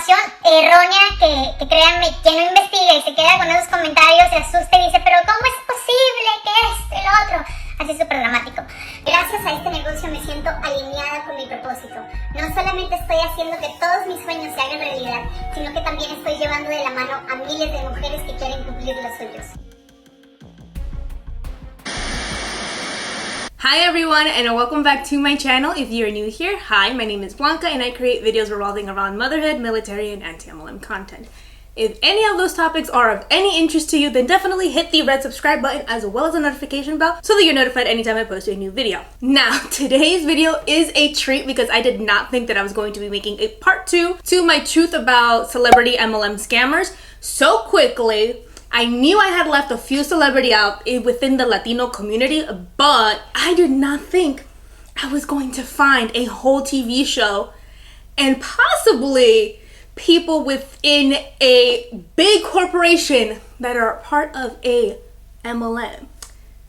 información errónea que créanme, quien no investiga y se queda con esos comentarios se asusta y dice, pero ¿cómo es posible que esto y lo otro? Así súper dramático. Gracias a este negocio me siento alineada con mi propósito. No solamente estoy haciendo que todos mis sueños se hagan realidad, sino que también estoy llevando de la mano a miles de mujeres que quieren cumplir los suyos. Hi everyone, and welcome back to my channel. If you're new here, hi, my name is Blanca and I create videos revolving around motherhood, military, and anti-MLM content. If any of those topics are of any interest to you, then definitely hit the red subscribe button as well as the notification bell so that you're notified anytime I post a new video. Now, today's video is a treat because I did not think that I was going to be making a part 2 to my truth about celebrity MLM scammers so quickly. I knew I had left a few celebrity out within the Latino community, but I did not think I was going to find a whole TV show and possibly people within a big corporation that are part of a MLM.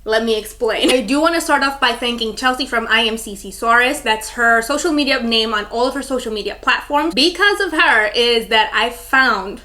Let me explain. I do want to start off by thanking Chelsea from IMCC Suarez. That's her social media name on all of her social media platforms. Because of her is that I found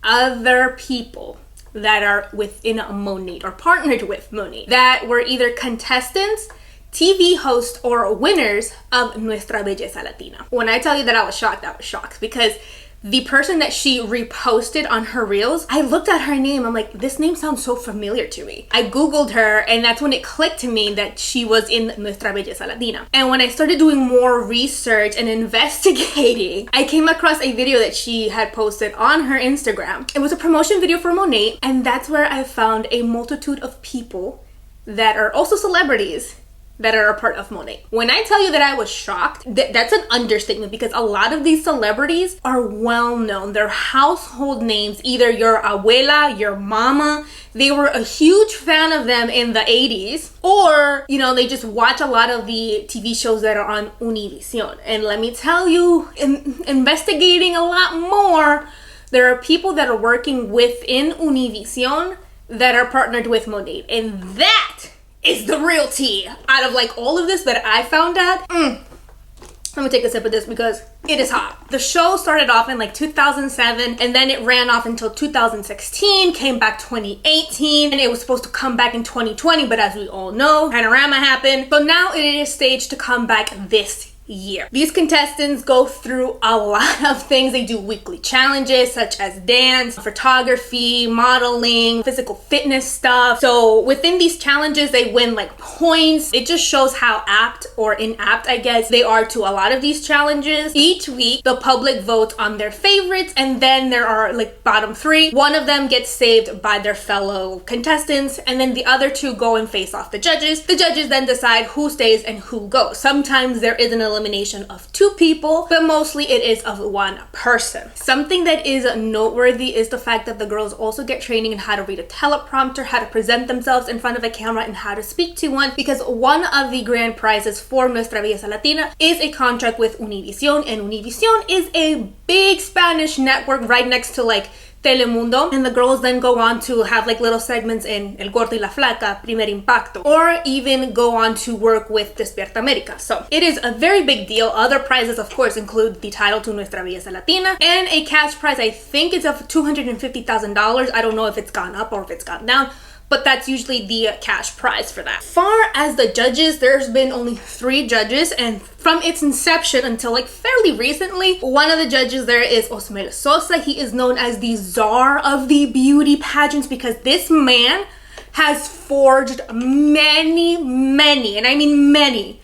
other people that are within Monat or partnered with Monat that were either contestants, TV hosts, or winners of Nuestra Belleza Latina. When I tell you that I was shocked because the person that she reposted on her reels, I looked at her name, I'm like, this name sounds so familiar to me. I googled her and that's when it clicked to me that she was in Nuestra Belleza Latina. And when I started doing more research and investigating, I came across a video that she had posted on her Instagram. It was a promotion video for Monat, and that's where I found a multitude of people that are also celebrities that are a part of Monat. When I tell you that I was shocked, that's an understatement because a lot of these celebrities are well known. They're household names. Either your abuela, your mama, they were a huge fan of them in the 80s, or, you know, they just watch a lot of the TV shows that are on Univision. And let me tell you, investigating a lot more, there are people that are working within Univision that are partnered with Monat. And that is the real tea out of like all of this that I found out. Let me take a sip of this because it is hot. The show started off in like 2007 and then it ran off until 2016, came back 2018, and it was supposed to come back in 2020, but as we all know, Panorama happened. So now it is staged to come back this year. These contestants go through a lot of things. They do weekly challenges such as dance, photography, modeling, physical fitness stuff. So within these challenges, they win like points. It just shows how apt or inapt, I guess, they are to a lot of these challenges. Each week, the public votes on their favorites, and then there are like bottom 3. One of them gets saved by their fellow contestants, and then the other 2 go and face off the judges. The judges then decide who stays and who goes. Sometimes there is an elimination of 2 people, but mostly it is of 1 person. Something that is noteworthy is the fact that the girls also get training in how to read a teleprompter, how to present themselves in front of a camera, and how to speak to one, because one of the grand prizes for Nuestra Belleza Latina is a contract with Univision, and Univision is a big Spanish network right next to like Telemundo, and the girls then go on to have like little segments in El Gordo y la Flaca, Primer Impacto, or even go on to work with Despierta América. So it is a very big deal. Other prizes, of course, include the title to Nuestra Belleza Latina and a cash prize. I think it's of $250,000. I don't know if it's gone up or if it's gone down, but that's usually the cash prize for that. Far as the judges, there's been only 3 judges, and from its inception until like fairly recently, one of the judges there is Osmel Sosa. He is known as the czar of the beauty pageants because this man has forged many, and I mean many,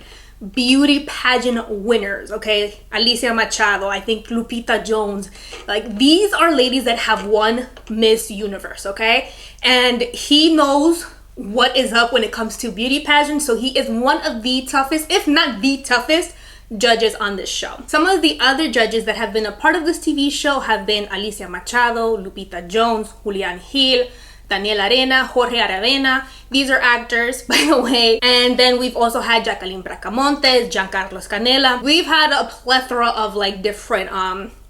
beauty pageant winners, okay? Alicia Machado, I think Lupita Jones. Like, these are ladies that have won Miss Universe, okay? And he knows what is up when it comes to beauty pageants, so he is one of the toughest, if not the toughest, judges on this show. Some of the other judges that have been a part of this TV show have been Alicia Machado, Lupita Jones, Julian Gil, Daniel Arena, Jorge Aravena. These are actors, by the way. And then we've also had Jacqueline Bracamontes, Giancarlos Canela. We've had a plethora of like different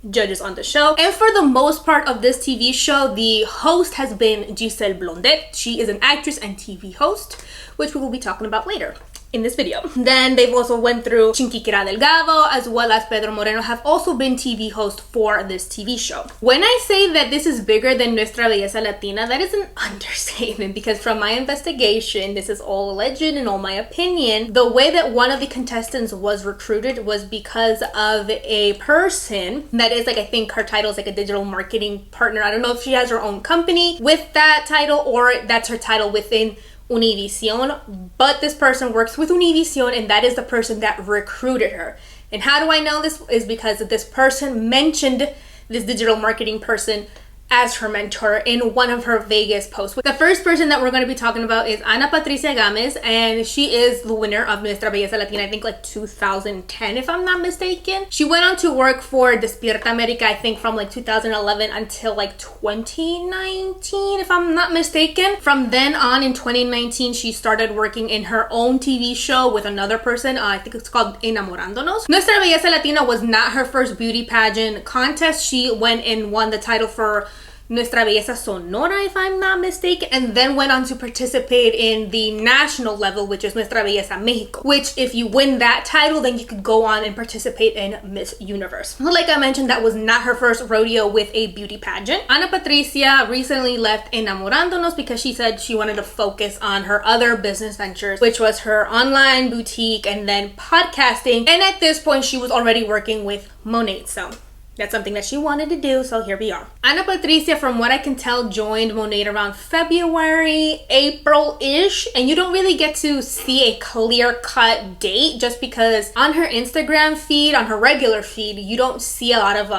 judges on the show. And for the most part of this TV show, the host has been Giselle Blondet. She is an actress and TV host, which we will be talking about later in this video. Then they've also went through Chinquiquera Delgado, as well as Pedro Moreno have also been TV hosts for this TV show. When I say that this is bigger than Nuestra Belleza Latina, that is an understatement, because from my investigation, this is all alleged and all my opinion, the way that one of the contestants was recruited was because of a person that is like, I think her title is like a digital marketing partner. I don't know if she has her own company with that title or that's her title within Univision, but this person works with Univision and that is the person that recruited her. And how do I know this? Is because this person mentioned this digital marketing person as her mentor in one of her Vegas posts. The first person that we're going to be talking about is Ana Patricia Games, and she is the winner of Nuestra Belleza Latina, I think like 2010 if I'm not mistaken. She went on to work for Despierta America, I think from like 2011 until like 2019 if I'm not mistaken. From then on in 2019 she started working in her own TV show with another person, I think it's called Enamorándonos. Nuestra Belleza Latina was not her first beauty pageant contest. She went and won the title for Nuestra Belleza Sonora, if I'm not mistaken, and then went on to participate in the national level, which is Nuestra Belleza Mexico, which if you win that title, then you could go on and participate in Miss Universe. Like I mentioned, that was not her first rodeo with a beauty pageant. Ana Patricia recently left Enamorándonos because she said she wanted to focus on her other business ventures, which was her online boutique and then podcasting, and at this point, she was already working with Monat, so that's something that she wanted to do, so here we are. Ana Patricia, from what I can tell, joined Monat around February, April-ish, and you don't really get to see a clear-cut date just because on her Instagram feed, on her regular feed, you don't see a lot of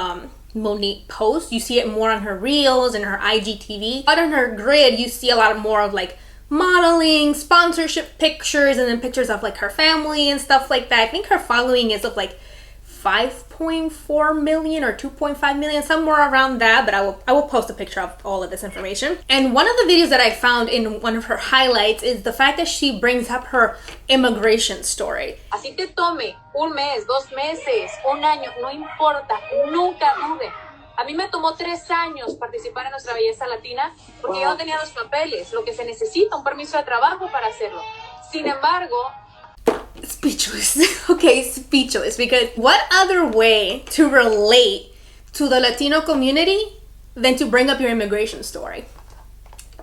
Monat posts. You see it more on her Reels and her IGTV. But on her grid, you see a lot more of like modeling, sponsorship pictures, and then pictures of like her family and stuff like that. I think her following is of like 5.4 million or 2.5 million, somewhere around that, but I will post a picture of all of this information. And one of the videos that I found in one of her highlights is the fact that she brings up her immigration story. Así te tome un mes, 2 meses, un año, no importa, nunca dude. A mí me tomó 3 años participar en Nuestra Belleza Latina porque yo no tenía los papeles, lo que se necesita, un permiso de trabajo para hacerlo. Sin embargo, speechless. Okay, speechless, because what other way to relate to the Latino community than to bring up your immigration story?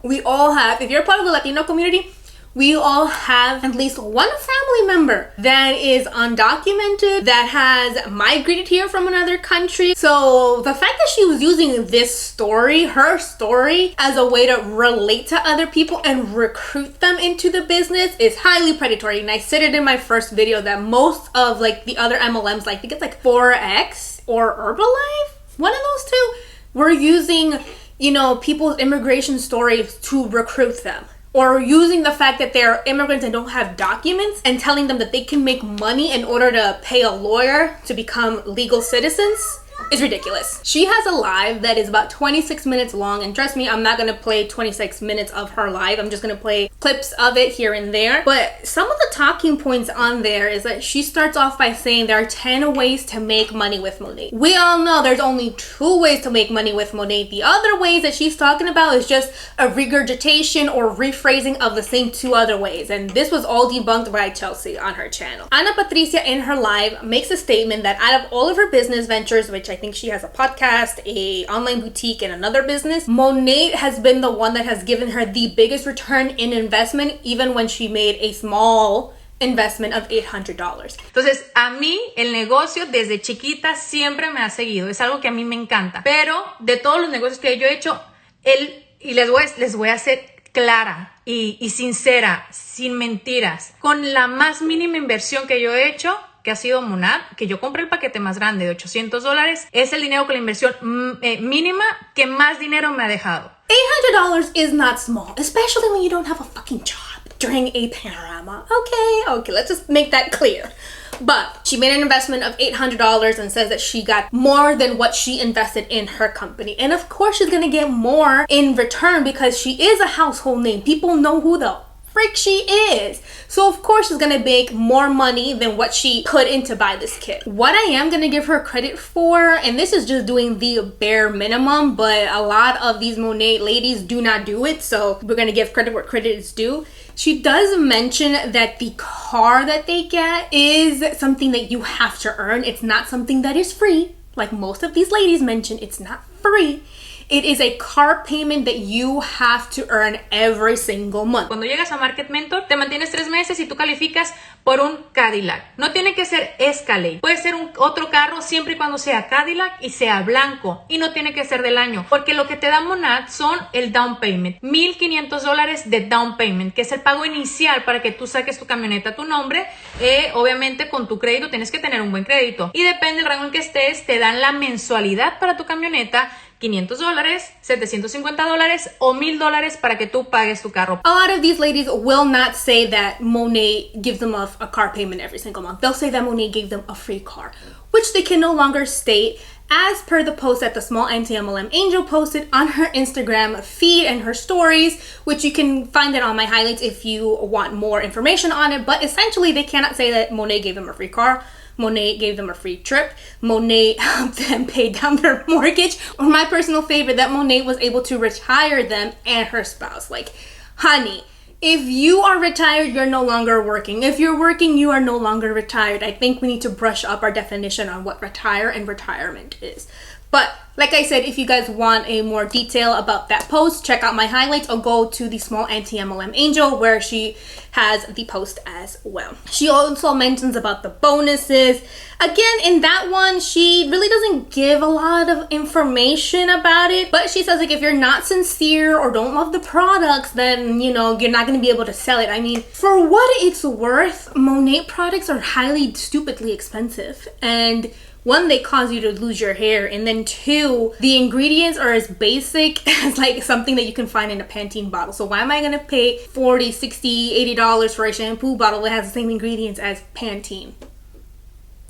We all have, if you're part of the Latino community, we all have at least one family member that is undocumented, that has migrated here from another country. So the fact that she was using this story, her story, as a way to relate to other people and recruit them into the business is highly predatory. And I said it in my first video that most of like the other MLMs, like I think it's like 4X or Herbalife, one of those two, were using, you know, people's immigration stories to recruit them. Or using the fact that they're immigrants and don't have documents and telling them that they can make money in order to pay a lawyer to become legal citizens is ridiculous. She has a live that is about 26 minutes long, and trust me, I'm not gonna play 26 minutes of her live. I'm just gonna play clips of it here and there. But some of the talking points on there is that she starts off by saying there are 10 ways to make money with Monat. We all know there's only 2 ways to make money with Monat. The other ways that she's talking about is just a regurgitation or rephrasing of the same 2 other ways. And this was all debunked by Chelsea on her channel. Ana Patricia in her live makes a statement that out of all of her business ventures, which I think she has a podcast, a online boutique, and another business, Monat has been the one that has given her the biggest return in investment, even when she made a small investment of $800. Entonces, a mí el negocio desde chiquita siempre me ha seguido. Es algo que a mí me encanta. Pero de todos los negocios que yo he hecho, y les voy a ser clara y sincera, sin mentiras, con la más mínima inversión que yo he hecho, que ha sido Monat, que yo compré el paquete más grande de $800, es el dinero con la inversión mínima que más dinero me ha dejado. $800 is not small, especially when you don't have a fucking job during a panorama. Okay, let's just make that clear. But she made an investment of $800 and says that she got more than what she invested in her company. And of course she's gonna get more in return because she is a household name. People know who the freak she is. So of course she's gonna make more money than what she put in to buy this kit. What I am gonna give her credit for, and this is just doing the bare minimum, but a lot of these Monat ladies do not do it, so we're gonna give credit where credit is due. She does mention that the car that they get is something that you have to earn. It's not something that is free. Like most of these ladies mention, it's not free. It is a car payment that you have to earn every single month. Cuando llegas a Market Mentor, te mantienes 3 meses y tú calificas por un Cadillac. No tiene que ser Escalade. Puede ser otro carro siempre y cuando sea Cadillac y sea blanco. Y no tiene que ser del año. Porque lo que te da Monat son el down payment. $1,500 de down payment, que es el pago inicial para que tú saques tu camioneta a tu nombre. Obviamente con tu crédito tienes que tener un buen crédito. Y depende del rango en que estés, te dan la mensualidad para tu camioneta. $500, $750 o $1,000 para que tú pagues tu carro. A lot of these ladies will not say that Monat gives them a car payment every single month. They'll say that Monat gave them a free car, which they can no longer state, as per the post that the small ANTIMLM angel posted on her Instagram feed and her stories, which you can find it on my highlights if you want more information on it. But essentially, they cannot say that Monat gave them a free car. Monat gave them a free trip. Monat helped them pay down their mortgage. Or my personal favorite, that Monat was able to retire them and her spouse. Like, honey, if you are retired, you're no longer working. If you're working, you are no longer retired. I think we need to brush up our definition on what retire and retirement is. But like I said, if you guys want a more detail about that post, check out my highlights or go to the small ANTIMLM angel where she has the post as well. She also mentions about the bonuses. Again, in that one, she really doesn't give a lot of information about it, but she says like if you're not sincere or don't love the products, then you know you're not going to be able to sell it. I mean, for what it's worth, Monat products are highly stupidly expensive, and one, they cause you to lose your hair, and then two, the ingredients are as basic as like something that you can find in a Pantene bottle. So why am I gonna pay $40, $60, $80 for a shampoo bottle that has the same ingredients as Pantene?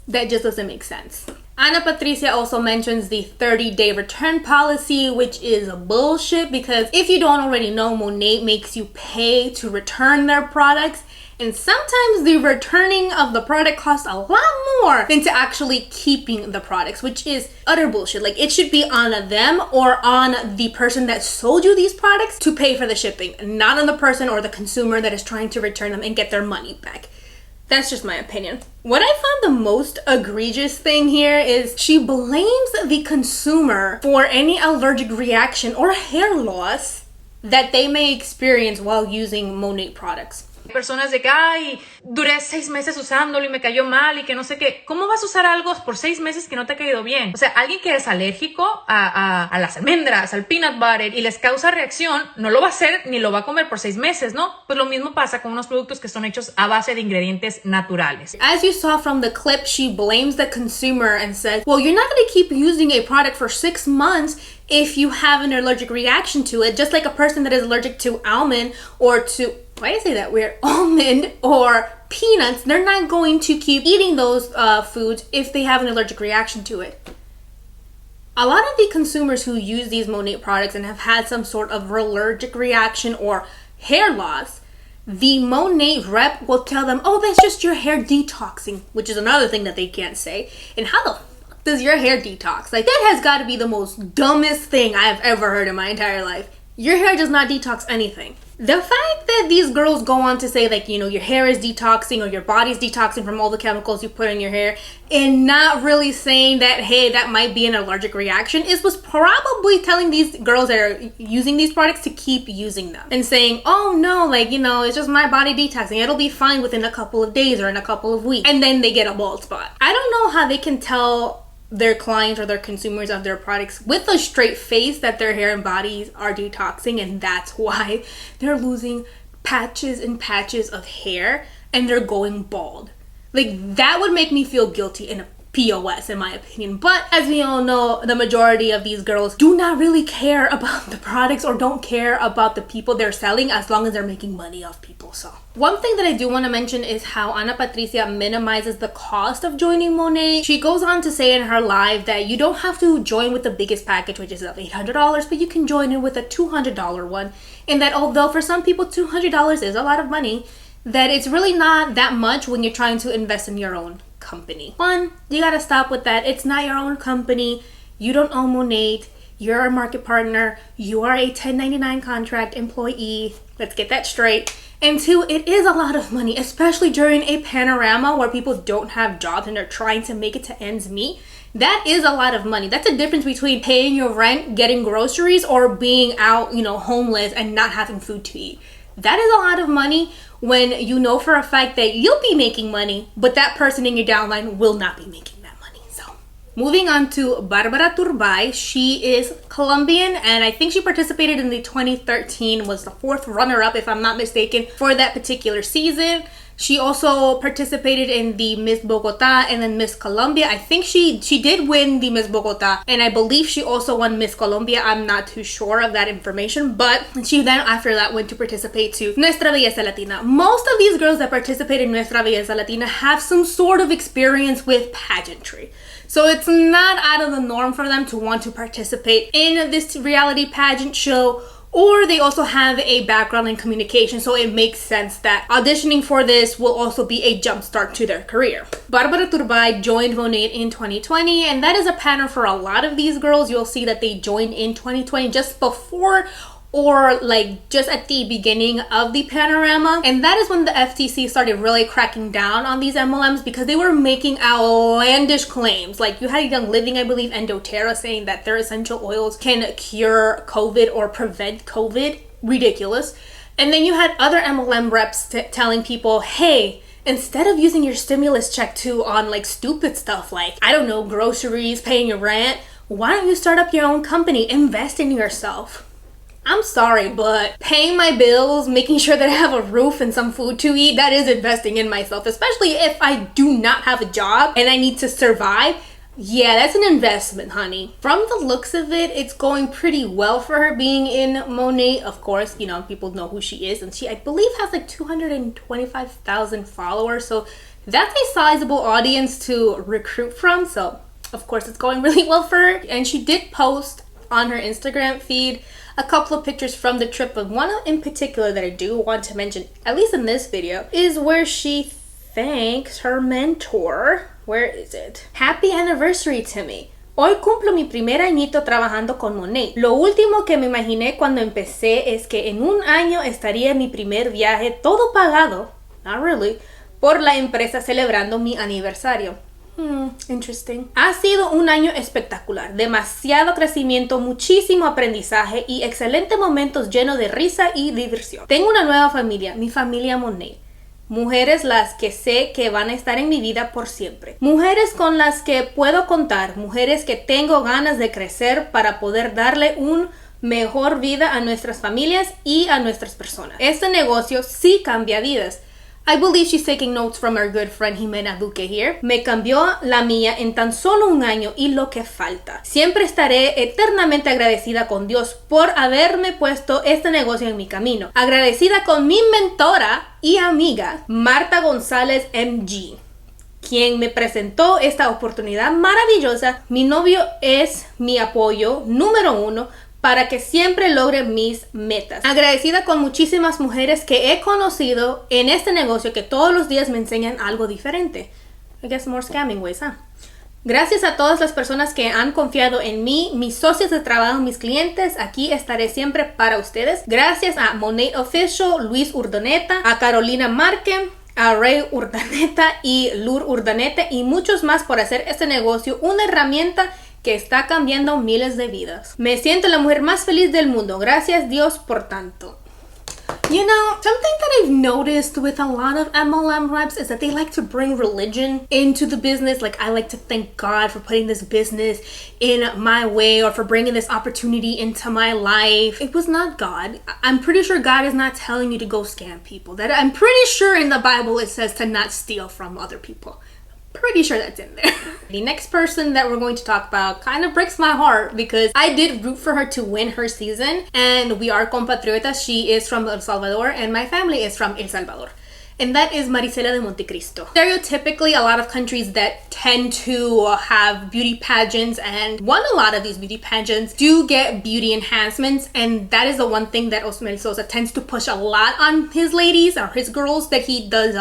That just doesn't make sense. Ana Patricia also mentions the 30-day return policy, which is bullshit, because if you don't already know, Monat makes you pay to return their products. And sometimes the returning of the product costs a lot more than to actually keeping the products, which is utter bullshit. Like, it should be on them or on the person that sold you these products to pay for the shipping, not on the person or the consumer that is trying to return them and get their money back. That's just my opinion. What I found the most egregious thing here is she blames the consumer for any allergic reaction or hair loss that they may experience while using Monat products. Personas de que, ay, duré 6 meses usándolo y me cayó mal y que no sé qué. ¿Cómo vas a usar algo por 6 meses que no te ha caído bien? O sea, alguien que es alérgico a las almendras, al peanut butter y les causa reacción, no lo va a hacer ni lo va a comer por 6 meses, ¿no? Pues lo mismo pasa con unos productos que son hechos a base de ingredientes naturales. As you saw from the clip, she blames the consumer and says, well, you're not going to keep using a product for 6 months if you have an allergic reaction to it, just like a person that is allergic to almond or to, why do I say that weird, almond or peanuts, they're not going to keep eating those foods if they have an allergic reaction to it. A lot of the consumers who use these Monat products and have had some sort of allergic reaction or hair loss, the Monat rep will tell them, oh, that's just your hair detoxing, which is another thing that they can't say. And how the does your hair detox? Like, that has got to be the most dumbest thing I've ever heard in my entire life. Your hair does not detox anything. The fact that these girls go on to say, like, you know, your hair is detoxing or your body's detoxing from all the chemicals you put in your hair and not really saying that, hey, that might be an allergic reaction, was probably telling these girls that are using these products to keep using them and saying, oh no, like, you know, it's just my body detoxing. It'll be fine within a couple of days or in a couple of weeks. And then they get a bald spot. I don't know how they can tell their clients or their consumers of their products with a straight face that their hair and bodies are detoxing, and that's why they're losing patches and patches of hair and they're going bald. Like, that would make me feel guilty in a POS in my opinion. But as we all know, the majority of these girls do not really care about the products or don't care about the people they're selling as long as they're making money off people. So one thing that I do want to mention is how Ana Patricia minimizes the cost of joining Monat. She goes on to say in her live that you don't have to join with the biggest package, which is of $800, but you can join in with a $200 one. And that although for some people $200 is a lot of money, that it's really not that much when you're trying to invest in your own company. One, you gotta stop with that. It's not your own company. You don't own Monat. You're a market partner. You are a 1099 contract employee. Let's get that straight. And two, it is a lot of money, especially during a panorama where people don't have jobs and they're trying to make it to ends meet. That is a lot of money. That's a difference between paying your rent, getting groceries, or being out, homeless and not having food to eat. That is a lot of money when you know for a fact that you'll be making money, but that person in your downline will not be making that money. So moving on to Barbara Turbai. She is Colombian, and I think she participated in the 2013, was the 4th runner-up if I'm not mistaken, for that particular season. She also participated in the Miss Bogota and then Miss Colombia. I think she did win the Miss Bogota, and I believe she also won Miss Colombia. I'm not too sure of that information, but she then after that went to participate to Nuestra Belleza Latina. Most of these girls that participate in Nuestra Belleza Latina have some sort of experience with pageantry. So it's not out of the norm for them to want to participate in this reality pageant show, or they also have a background in communication, so it makes sense that auditioning for this will also be a jumpstart to their career. Barbara Turbai joined Monat in 2020, and that is a pattern for a lot of these girls. You'll see that they joined in 2020 just before or like just at the beginning of the panorama, and that is when the FTC started really cracking down on these MLMs because they were making outlandish claims. Like you had Young Living, I believe, and doTERRA saying that their essential oils can cure COVID or prevent COVID. Ridiculous. And then you had other MLM reps telling people, hey, instead of using your stimulus check on like stupid stuff like, I don't know, groceries, paying your rent, why don't you start up your own company, invest in yourself? I'm sorry, but paying my bills, making sure that I have a roof and some food to eat, that is investing in myself, especially if I do not have a job and I need to survive. Yeah, that's an investment, honey. From the looks of it, it's going pretty well for her being in Monat. Of course, people know who she is, and she, I believe, has like 225,000 followers, so that's a sizable audience to recruit from. So, of course, it's going really well for her. And she did post on her Instagram feed a couple of pictures from the trip, but one in particular that I do want to mention, at least in this video, is where she thanks her mentor. Where is it? Happy anniversary, Timmy. Hoy cumplo mi primer añito trabajando con Monat. Lo último que me imaginé cuando empecé es que en un año estaría mi primer viaje todo pagado, not really, por la empresa celebrando mi aniversario. Interesting. Ha sido un año espectacular, demasiado crecimiento, muchísimo aprendizaje y excelentes momentos llenos de risa y diversión. Tengo una nueva familia, mi familia Monat. Mujeres las que sé que van a estar en mi vida por siempre. Mujeres con las que puedo contar, mujeres que tengo ganas de crecer para poder darle una mejor vida a nuestras familias y a nuestras personas. Este negocio sí cambia vidas. I believe she's taking notes from our good friend Jimena Duque here. Me cambió la mía en tan solo un año y lo que falta. Siempre estaré eternamente agradecida con Dios por haberme puesto este negocio en mi camino. Agradecida con mi mentora y amiga Marta González MG, quien me presentó esta oportunidad maravillosa. Mi novio es mi apoyo número 1 para que siempre logre mis metas. Agradecida con muchísimas mujeres que he conocido en este negocio que todos los días me enseñan algo diferente. I guess more scamming ways, huh? Gracias a todas las personas que han confiado en mí, mis socios de trabajo, mis clientes. Aquí estaré siempre para ustedes. Gracias a Monat Official, Luis Urdaneta, a Carolina Márquez, a Ray Urdaneta y Lur Urdaneta y muchos más por hacer este negocio una herramienta que está cambiando miles de vidas. Me siento la mujer más feliz del mundo. Gracias Dios por tanto. You know, something that I've noticed with a lot of MLM reps is that they like to bring religion into the business. Like, I like to thank God for putting this business in my way or for bringing this opportunity into my life. It was not God. I'm pretty sure God is not telling you to go scam people. That I'm pretty sure in the Bible it says to not steal from other people. Pretty sure that's in there. The next person that we're going to talk about kind of breaks my heart because I did root for her to win her season, and we are compatriotas. She is from El Salvador and my family is from El Salvador. And that is Maricela de Monte Cristo. Stereotypically, a lot of countries that tend to have beauty pageants and won a lot of these beauty pageants do get beauty enhancements, and that is the one thing that Osmel Sosa tends to push a lot on his ladies or his girls that he does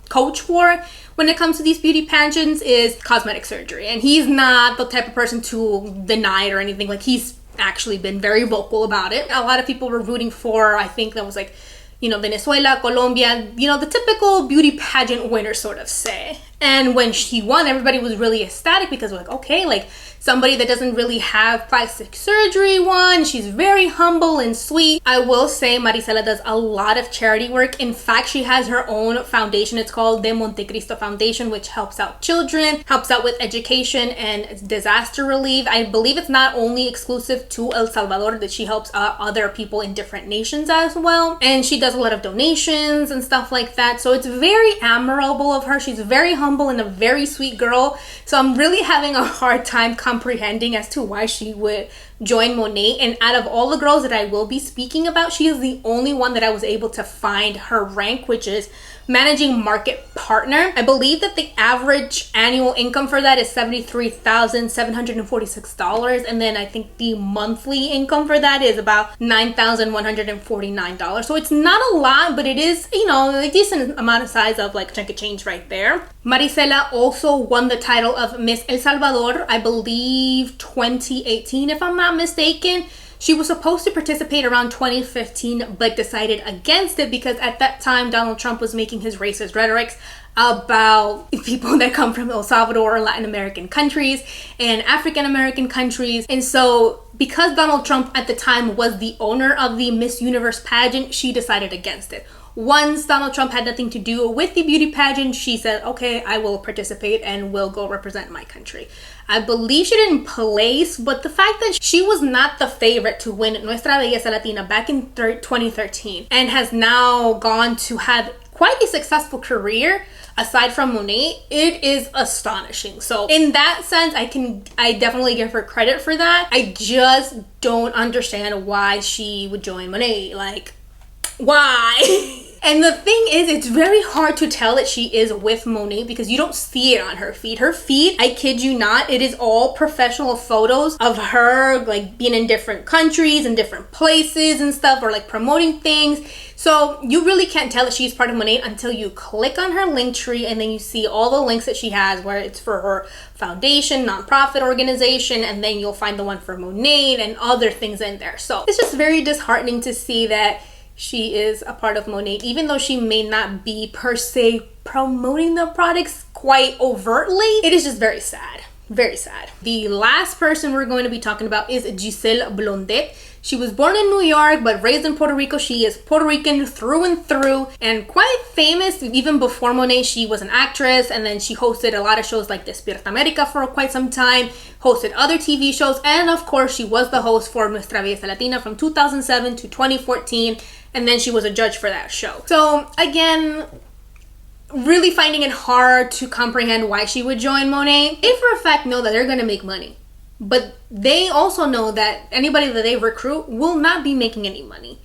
coach for when it comes to these beauty pageants is cosmetic surgery. And he's not the type of person to deny it or anything. Like, he's actually been very vocal about it. A lot of people were rooting for, I think that was like, you know, Venezuela, Colombia, you know, the typical beauty pageant winner sort of say. And when she won, everybody was really ecstatic because like, okay, like somebody that doesn't really have plastic surgery won. She's very humble and sweet. I will say Maricela does a lot of charity work. In fact, she has her own foundation. It's called the Monte Cristo Foundation, which helps out children, helps out with education and disaster relief. I believe it's not only exclusive to El Salvador, that she helps other people in different nations as well. And she does a lot of donations and stuff like that. So it's very admirable of her. She's very humble and a very sweet girl. So I'm really having a hard time comprehending as to why she would join Monat. And out of all the girls that I will be speaking about, she is the only one that I was able to find her rank, which is managing market partner. I believe that the average annual income for that is $73,746, and then I think the monthly income for that is about $9,149. So it's not a lot, but it is, you know, a decent amount of size of like chunk of change right there. Maricela also won the title of Miss El Salvador, I believe 2018 if I'm not mistaken. She was supposed to participate around 2015 but decided against it because at that time Donald Trump was making his racist rhetorics about people that come from El Salvador or Latin American countries and African American countries. And so because Donald Trump at the time was the owner of the Miss Universe pageant, she decided against it. Once Donald Trump had nothing to do with the beauty pageant, she said, okay, I will participate and will go represent my country. I believe she didn't place, but the fact that she was not the favorite to win Nuestra Belleza Latina back in 2013 and has now gone to have quite a successful career aside from Monat, it is astonishing. So in that sense, I definitely give her credit for that. I just don't understand why she would join Monat. Like, why? And the thing is, it's very hard to tell that she is with Monat because you don't see it on her feed. Her feed, I kid you not, it is all professional photos of her like being in different countries and different places and stuff, or like promoting things. So you really can't tell that she's part of Monat until you click on her link tree and then you see all the links that she has where it's for her foundation, nonprofit organization, and then you'll find the one for Monat and other things in there. So it's just very disheartening to see that she is a part of Monat, even though she may not be per se promoting the products quite overtly. It is just very sad. Very sad. The last person we're going to be talking about is Giselle Blondet. She was born in New York but raised in Puerto Rico. She is Puerto Rican through and through and quite famous. Even before Monat, she was an actress, and then she hosted a lot of shows like Despierta America for quite some time, hosted other TV shows, and of course she was the host for Nuestra Belleza Latina from 2007 to 2014, and then she was a judge for that show. So again, really finding it hard to comprehend why she would join Monat. They for a fact know that they're going to make money, but they also know that anybody that they recruit will not be making any money.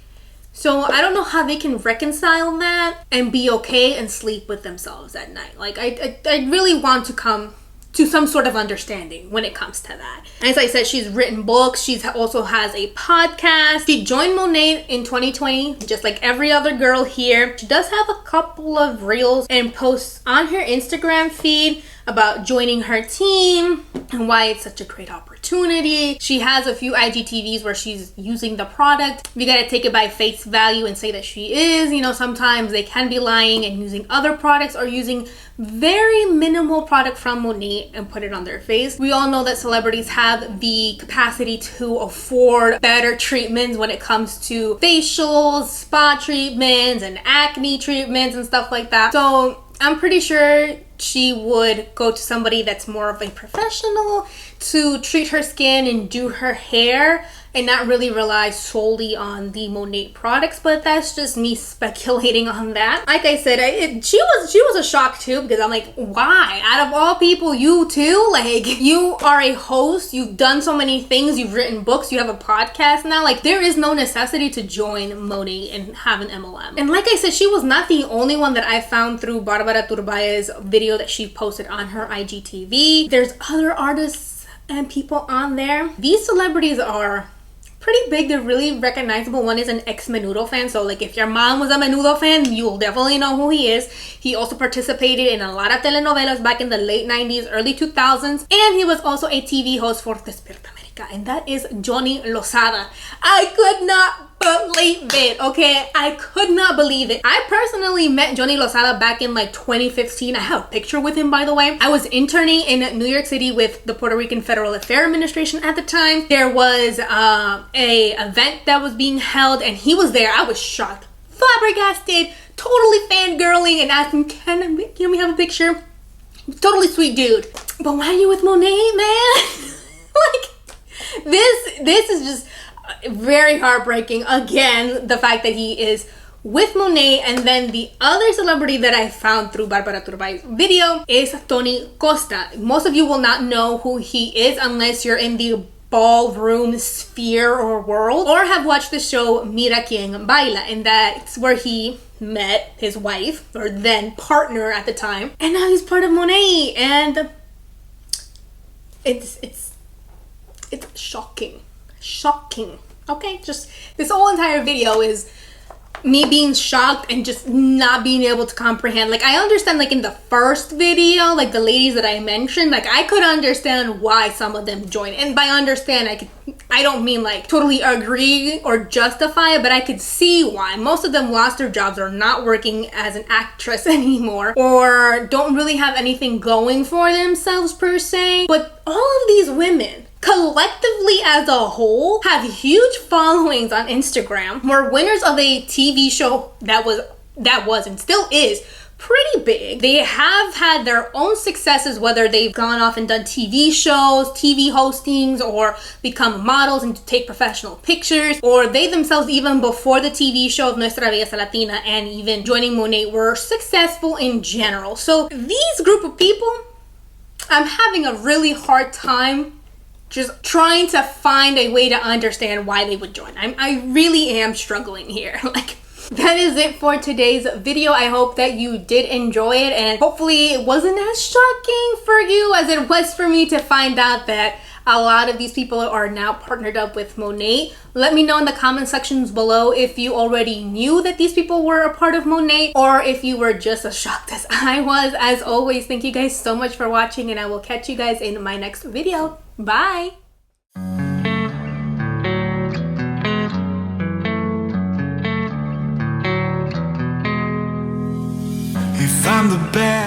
So I don't know how they can reconcile that and be okay and sleep with themselves at night. Like I really want to come to some sort of understanding when it comes to that. As I said, she's written books. She also has a podcast. She joined Monat in 2020, just like every other girl here. She does have a couple of reels and posts on her Instagram feed about joining her team and why it's such a great opportunity. She has a few IGTVs where she's using the product. You gotta take it by face value and say that she is. You know, sometimes they can be lying and using other products or using very minimal product from Monat and put it on their face. We all know that celebrities have the capacity to afford better treatments when it comes to facials, spa treatments, and acne treatments and stuff like that. So I'm pretty sure she would go to somebody that's more of a professional to treat her skin and do her hair and not really rely solely on the Monat products, but that's just me speculating on that. Like I said, she was a shock too, because I'm like, why? Out of all people, you too? Like, you are a host, you've done so many things, you've written books, you have a podcast now. Like, there is no necessity to join Monat and have an MLM. And like I said, she was not the only one that I found through Barbara Turbai's video that she posted on her IGTV. There's other artists and people on there. These celebrities are pretty big. They're really recognizable. One is an ex-Menudo fan, so like if your mom was a Menudo fan, you'll definitely know who he is. He also participated in a lot of telenovelas back in the late 90s, early 2000s, and he was also a TV host for Despierta America, and that is Johnny Lozada. I could not believe it, okay? I could not believe it. I personally met Johnny Lozada back in like 2015. I have a picture with him, by the way. I was interning in New York City with the Puerto Rican Federal Affairs Administration at the time. There was a event that was being held, and he was there. I was shocked, flabbergasted, totally fangirling, and asked him, can we have a picture? Totally sweet dude. But why are you with Monat, man? Like, this is just very heartbreaking. Again, the fact that he is with Monat. And then the other celebrity that I found through Barbara Turbai's video is Tony Costa. Most of you will not know who he is unless you're in the ballroom sphere or world, or have watched the show Mira Quien Baila, and that's where he met his wife, or then partner at the time, and now he's part of Monat. And it's shocking. Okay, just this whole entire video is me being shocked and just not being able to comprehend. Like, I understand, like in the first video, like the ladies that I mentioned, like I could understand why some of them joined. And by understand, I don't mean like totally agree or justify it, but I could see why. Most of them lost their jobs, or not working as an actress anymore, or don't really have anything going for themselves per se. But all of these women collectively as a whole have huge followings on Instagram, were winners of a TV show that was and still is pretty big. They have had their own successes, whether they've gone off and done TV shows, TV hostings, or become models and take professional pictures, or they themselves, even before the TV show of Nuestra Belleza Latina and even joining Monat, were successful in general. So these group of people, I'm having a really hard time just trying to find a way to understand why they would join. I really am struggling here. Like, that is it for today's video. I hope that you did enjoy it, and hopefully it wasn't as shocking for you as it was for me to find out that a lot of these people are now partnered up with Monat. Let me know in the comment sections below if you already knew that these people were a part of Monat, or if you were just as shocked as I was. As always, thank you guys so much for watching, and I will catch you guys in my next video. Bye! If I'm the bad